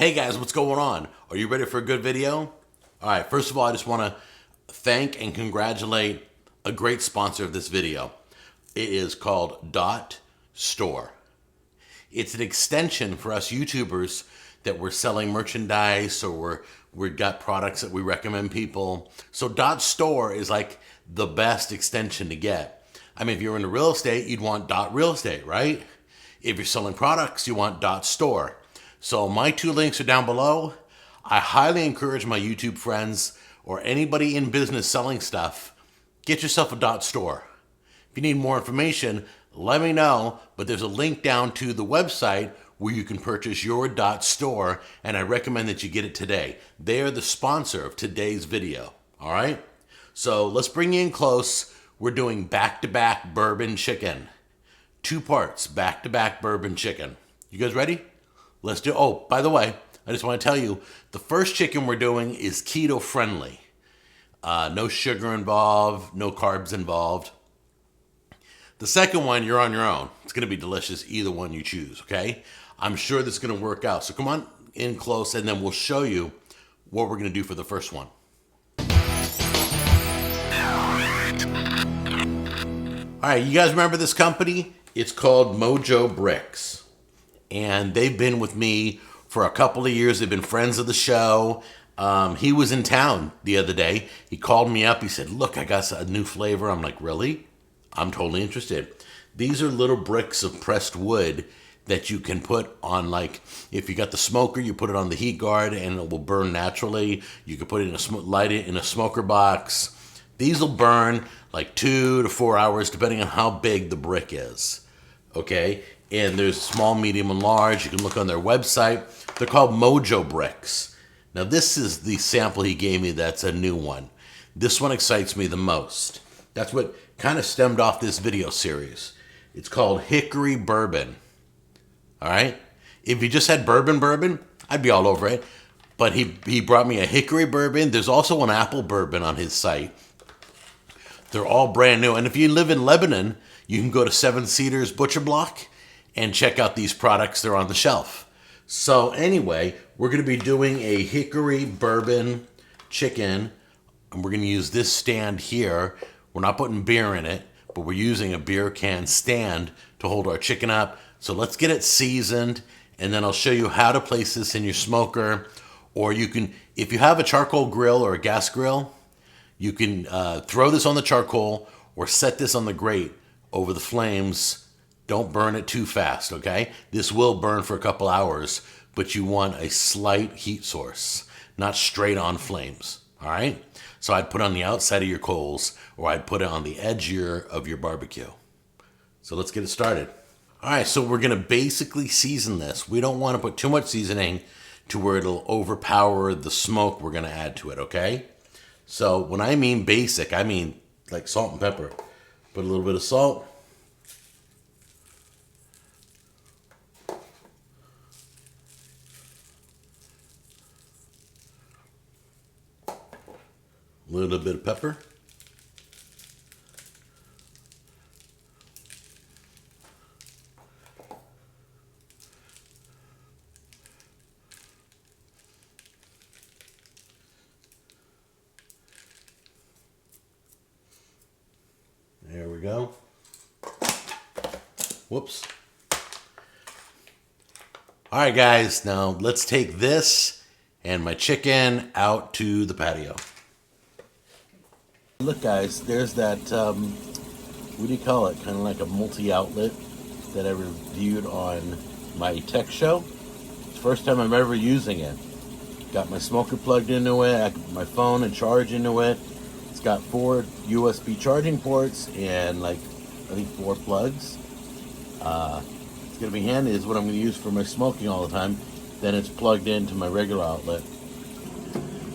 Hey guys, what's going on? Are you ready for a good video? All right, first of all, I just want to thank and congratulate a great sponsor of this video. It is called Dot Store. It's an extension for us YouTubers that we're selling merchandise or we've got products that we recommend people. So Dot Store is like the best extension to get. I mean, if you're into real estate, you'd want Dot Real Estate, right? If you're selling products, you want Dot Store. So my two links are down below. I highly encourage my YouTube friends or anybody in business selling stuff, get yourself a Dot Store. If you need more information, let me know, but there's a link down to the website where you can purchase your Dot Store, and I recommend that you get it today. They are the sponsor of today's video, all right? So let's bring you in close. We're doing back-to-back bourbon chicken. 2 parts, back-to-back bourbon chicken. You guys ready? Let's do, oh, by the way, I just want to tell you, the first chicken we're doing is keto friendly. No sugar involved, no carbs involved. The second one, you're on your own. It's going to be delicious, either one you choose, okay? I'm sure this is going to work out. So come on in close, and then we'll show you what we're going to do for the first one. All right, you guys remember this company? It's called Mojo Bricks. And they've been with me for a couple of years. They've been friends of the show. He was in town the other day. He called me up. He said, look, I got a new flavor. I'm like, really? I'm totally interested. These are little bricks of pressed wood that you can put on, like, if you got the smoker, you put it on the heat guard and it will burn naturally. You can put it in light it in a smoker box. These will burn like 2 to 4 hours, depending on how big the brick is. Okay? And there's small, medium, and large. You can look on their website. They're called Mojo Bricks. Now, this is the sample he gave me that's a new one. This one excites me the most. That's what kind of stemmed off this video series. It's called Hickory Bourbon. All right? If you just had bourbon, I'd be all over it. But he brought me a hickory bourbon. There's also an apple bourbon on his site. They're all brand new. And if you live in Lebanon, you can go to Seven Cedars Butcher Block and check out these products. They're on the shelf. So anyway, we're going to be doing a hickory bourbon chicken, and we're going to use this stand here. We're not putting beer in it, but we're using a beer can stand to hold our chicken up. So let's get it seasoned, and then I'll show you how to place this in your smoker. Or you can, if you have a charcoal grill or a gas grill, you can throw this on the charcoal or set this on the grate over the flames. Don't burn it too fast, okay? This will burn for a couple hours, but you want a slight heat source, not straight on flames, all right? So I'd put it on the outside of your coals, or I'd put it on the edge of your barbecue. So let's get it started. All right, so we're gonna basically season this. We don't wanna put too much seasoning to where it'll overpower the smoke we're gonna add to it, okay? So when I mean basic, I mean like salt and pepper. Put a little bit of salt. A little bit of pepper. There we go. Whoops. All right, guys, now let's take this and my chicken out to the patio. Look, guys, there's that, what do you call it? Kind of like a multi-outlet that I reviewed on my tech show. It's the first time I'm ever using it. Got my smoker plugged into it, I got my phone and charge into it. It's got 4 USB charging ports and like, I think 4 plugs. It's gonna be handy, is what I'm gonna use for my smoking all the time. Then it's plugged into my regular outlet.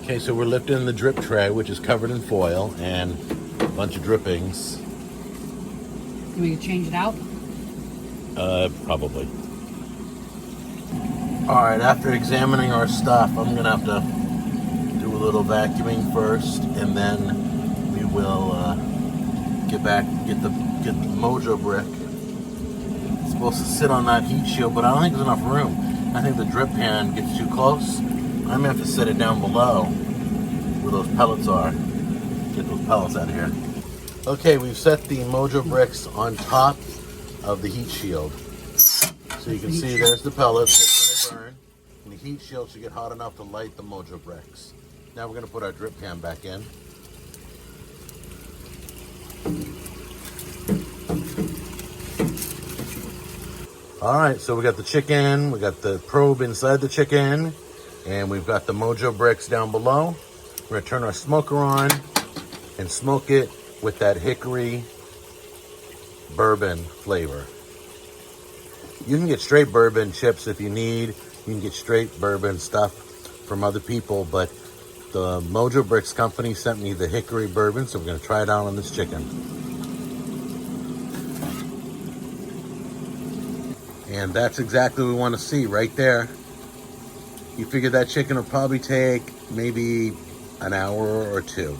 Okay, so we're lifting the drip tray, which is covered in foil and a bunch of drippings. Can we change it out? Probably. All right, after examining our stuff, I'm gonna have to do a little vacuuming first, and then we will get the Mojo brick. It's supposed to sit on that heat shield, but I don't think there's enough room. I think the drip pan gets too close. I'm gonna have to set it down below where those pellets are. Get those pellets out of here. Okay, we've set the Mojo bricks on top of the heat shield. So you can see there's the pellets, that's where they burn. And the heat shield should get hot enough to light the Mojo bricks. Now we're gonna put our drip pan back in. All right, so we got the chicken, we got the probe inside the chicken, and we've got the Mojo bricks down below. We're gonna turn our smoker on and smoke it with that hickory bourbon flavor. You can get straight bourbon chips if you need. You can get straight bourbon stuff from other people, but the Mojo Bricks company sent me the hickory bourbon, so we're gonna try it out on this chicken. And that's exactly what we want to see right there. You figure that chicken will probably take maybe an hour or two,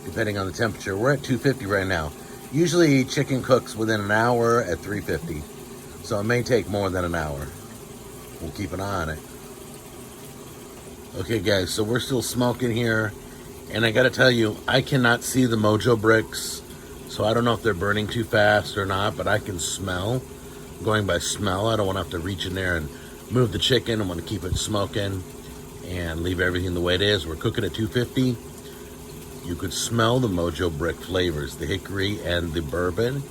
depending on the temperature. We're at 250 right now. Usually chicken cooks within an hour at 350. So it may take more than an hour. We'll keep an eye on it. Okay guys, so we're still smoking here. And I gotta tell you, I cannot see the Mojo bricks. So I don't know if they're burning too fast or not, but I can smell. Going by smell, I don't want to have to reach in there and move the chicken. I want to keep it smoking and leave everything the way it is. We're cooking at 250. You could smell the Mojo brick flavors, the hickory and the bourbon,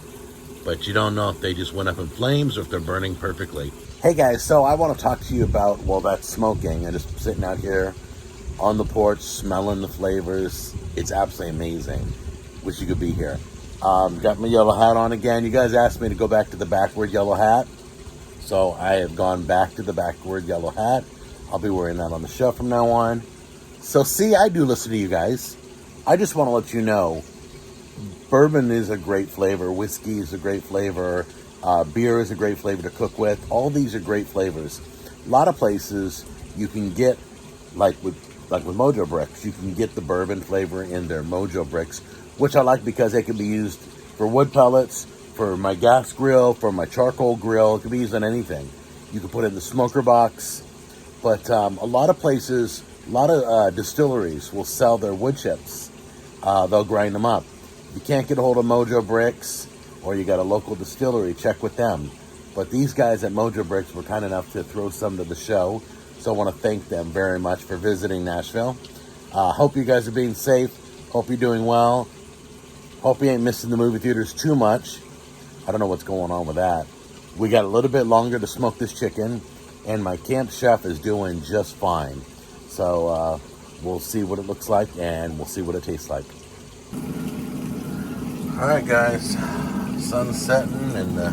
but you don't know if they just went up in flames or if they're burning perfectly. Hey guys, so I want to talk to you about, well, that's smoking. I'm just sitting out here on the porch smelling the flavors. It's absolutely amazing. Wish you could be here. Got my yellow hat on again. You guys asked me to go back to the backward yellow hat. So I have gone back to the backward yellow hat. I'll be wearing that on the show from now on. So see, I do listen to you guys. I just want to let you know, bourbon is a great flavor. Whiskey is a great flavor. Beer is a great flavor to cook with. All these are great flavors. A lot of places you can get, like with Mojo Bricks, you can get the bourbon flavor in their Mojo Bricks, which I like because they can be used for wood pellets, for my gas grill, for my charcoal grill. It can be used on anything. You can put it in the smoker box. But a lot of places, a lot of distilleries will sell their wood chips. They'll grind them up. If you can't get a hold of Mojo Bricks, or you got a local distillery, check with them. But these guys at Mojo Bricks were kind enough to throw some to the show. So I want to thank them very much for visiting Nashville. Hope you guys are being safe. Hope you're doing well. Hope you ain't missing the movie theaters too much. I don't know what's going on with that. We got a little bit longer to smoke this chicken, and my camp chef is doing just fine. So we'll see what it looks like, and we'll see what it tastes like. All right, guys. Sun's setting, and the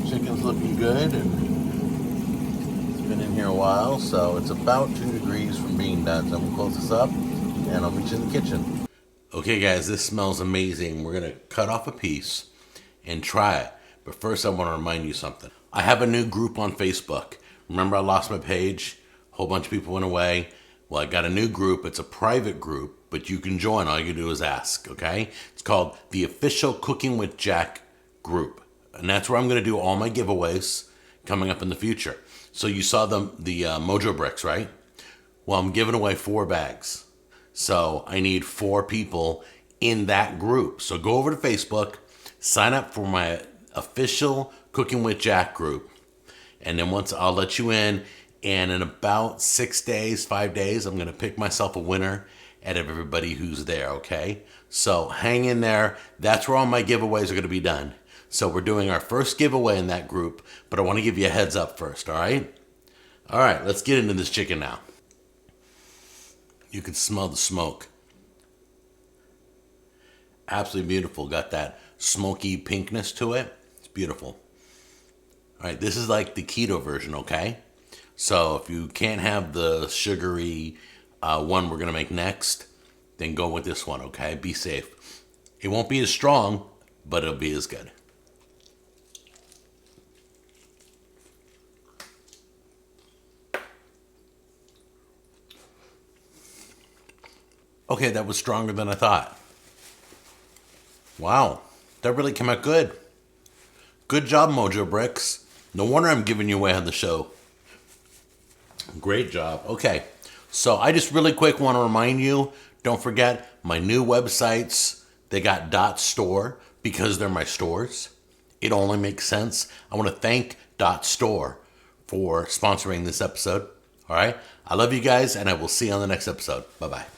chicken's looking good, and it's been in here a while, so it's about 2 degrees from being done. So I'm gonna close this up, and I'll meet you in the kitchen. Okay guys, this smells amazing. We're gonna cut off a piece and try it. But first I wanna remind you something. I have a new group on Facebook. Remember I lost my page? A whole bunch of people went away. Well, I got a new group. It's a private group, but you can join. All you do is ask, okay? It's called the Official Cooking with Jack group. And that's where I'm gonna do all my giveaways coming up in the future. So you saw the Mojo Bricks, right? Well, I'm giving away 4 bags. So I need 4 people in that group. So go over to Facebook, sign up for my Official Cooking with Jack group. And then once I'll let you in, and in about 6 days, 5 days, I'm going to pick myself a winner out of everybody who's there, okay? So hang in there. That's where all my giveaways are going to be done. So we're doing our first giveaway in that group, but I want to give you a heads up first, all right? All right, let's get into this chicken now. You can smell the smoke. Absolutely beautiful. Got that smoky pinkness to it. It's beautiful. All right, this is like the keto version, okay? So if you can't have the sugary one we're going to make next, then go with this one, okay? Be safe. It won't be as strong, but it'll be as good. Okay, that was stronger than I thought. Wow, that really came out good. Good job, Mojo Bricks. No wonder I'm giving you away on the show. Great job. Okay. So I just really quick want to remind you, don't forget my new websites. They got .store because they're my stores. It only makes sense. I want to thank .store for sponsoring this episode. All right. I love you guys, and I will see you on the next episode. Bye-bye.